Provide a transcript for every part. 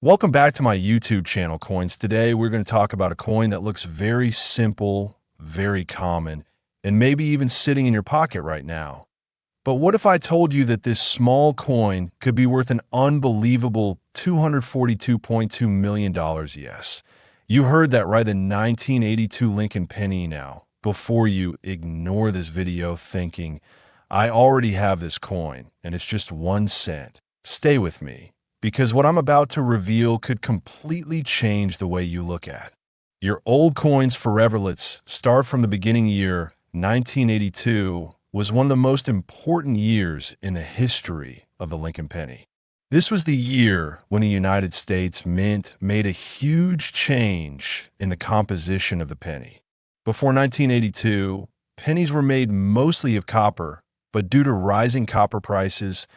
Welcome back to my YouTube channel, Coins. Today, we're going to talk about a coin that looks very simple, very common, and maybe even sitting in your pocket right now. But what if I told you that this small coin could be worth an unbelievable $242.2 million? Yes, you heard that right, the 1982 Lincoln penny now. Before you ignore this video thinking, I already have this coin, and it's just 1 cent. Stay with me, because what I'm about to reveal could completely change the way you look at your old coins forever. Let's start from the beginning. Year 1982 was one of the most important years in the history of the Lincoln penny. This was the year when the United States Mint made a huge change in the composition of the penny. Before 1982, pennies were made mostly of copper, but due to rising copper prices,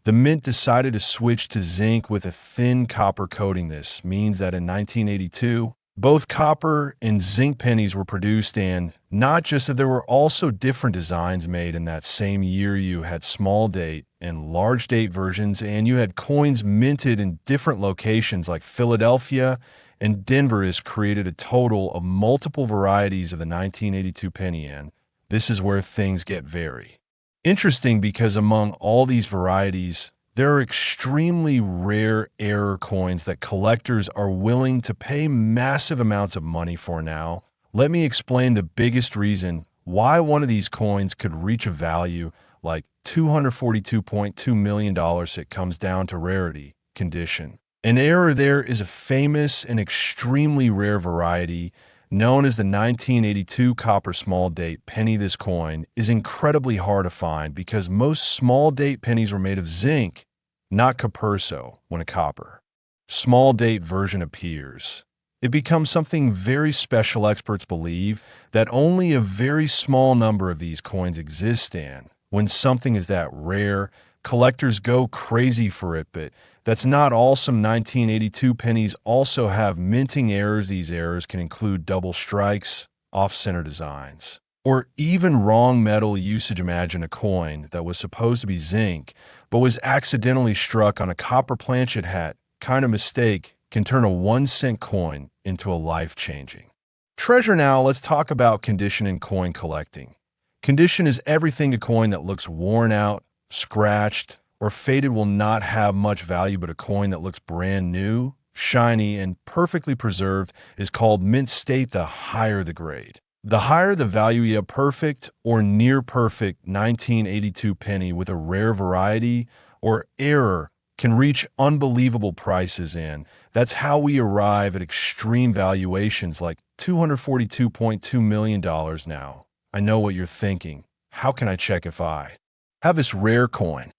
the Mint decided to switch to zinc with a thin copper coating. This means that in 1982, both copper and zinc pennies were produced, and not just that, there were also different designs made in that same year. You had small date and large date versions, and you had coins minted in different locations like Philadelphia and Denver. Has created a total of multiple varieties of the 1982 penny, and this is where things get very interesting, because among all these varieties, there are extremely rare error coins that collectors are willing to pay massive amounts of money for. Now, let me explain the biggest reason why one of these coins could reach a value like $242.2 million. It comes down to rarity condition. An error there is a famous and extremely rare variety known as the 1982 copper small date penny. This coin is incredibly hard to find because most small date pennies were made of zinc, not copper. When a copper small date version appears, it becomes something very special. Experts believe that only a very small number of these coins exist, and when something is that rare, collectors go crazy for it. But that's not all. Some 1982 pennies also have minting errors. These errors can include double strikes, off-center designs, or even wrong metal usage. Imagine a coin that was supposed to be zinc, but was accidentally struck on a copper planchet hat. Kind of mistake can turn a 1 cent coin into a life-changing treasure. Now, let's talk about condition in coin collecting. Condition is everything. A coin that looks worn out, scratched, or faded will not have much value, but a coin that looks brand new, shiny, and perfectly preserved is called mint state. The higher the grade, the higher the value. A perfect or near perfect 1982 penny with a rare variety or error can reach unbelievable prices, and that's how we arrive at extreme valuations like $242.2 million. Now, I know what you're thinking. How can I check if I have this rare coin?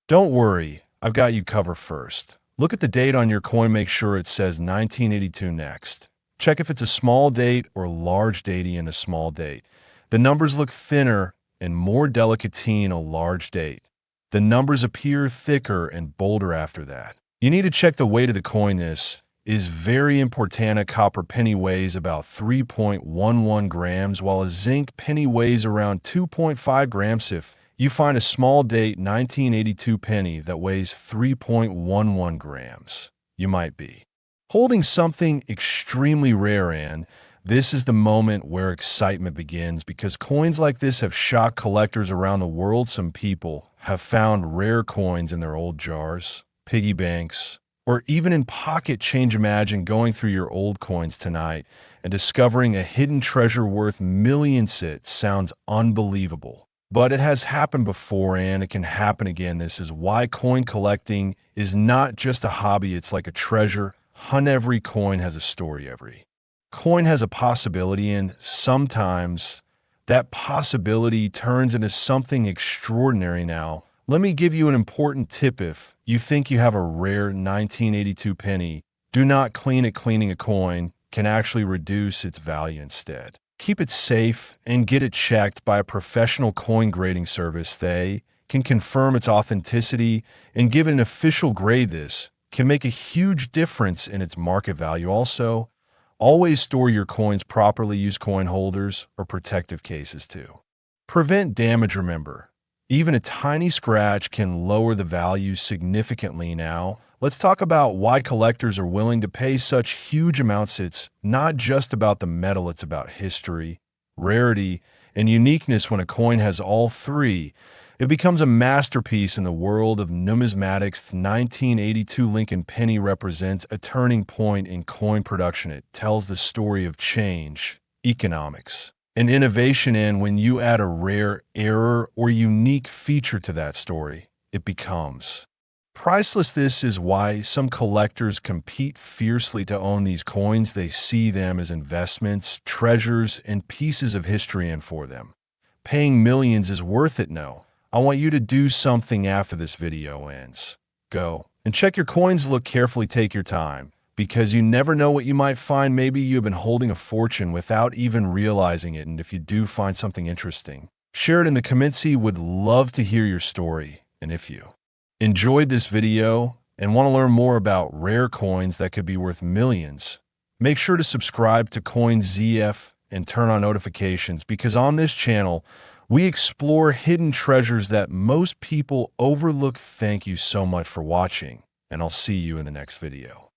Don't worry, I've got you covered. First, look at the date on your coin. Make sure it says 1982 next. Check if it's a small date or large date. In a small date, the numbers look thinner and more delicate. In a large date, the numbers appear thicker and bolder. After that, you need to check the weight of the coin. This is very important. A copper penny weighs about 3.11 grams, while a zinc penny weighs around 2.5 grams. If you find a small date 1982 penny that weighs 3.11 grams, you might be holding something extremely rare, and this is the moment where excitement begins, because coins like this have shocked collectors around the world. Some people have found rare coins in their old jars, piggy banks, or even in pocket change. Imagine going through your old coins tonight and discovering a hidden treasure worth millions. It sounds unbelievable, but it has happened before, and it can happen again. This is why coin collecting is not just a hobby, it's like a treasure hunt. Every coin has a story, every coin has a possibility, and sometimes that possibility turns into something extraordinary. Now, let me give you an important tip. If you think you have a rare 1982 penny, do not clean it. Cleaning a coin can actually reduce its value. Instead, keep it safe and get it checked by a professional coin grading service. They can confirm its authenticity and give it an official grade. This can make a huge difference in its market value. Also, always store your coins properly. Use coin holders or protective cases to prevent damage. Remember, Even a tiny scratch can lower the value significantly now. Let's talk about why collectors are willing to pay such huge amounts. It's not just about the metal, it's about history, rarity, and uniqueness. When a coin has all three, it becomes a masterpiece in the world of numismatics. The 1982 Lincoln penny represents a turning point in coin production. It tells the story of change, economics, and innovation, and when you add a rare error or unique feature to that story, it becomes priceless. This is why some collectors compete fiercely to own these coins. They see them as investments, treasures, and pieces of history, and for them, paying millions is worth it. No, I want you to do something after this video ends. Go and check your coins. Look carefully, take your time, because you never know what you might find. Maybe you've been holding a fortune without even realizing it. And if you do find something interesting, share it in the comments. Would love to hear your story. And if you enjoyed this video and want to learn more about rare coins that could be worth millions, make sure to subscribe to CoinZF and turn on notifications, because on this channel, we explore hidden treasures that most people overlook. Thank you so much for watching, and I'll see you in the next video.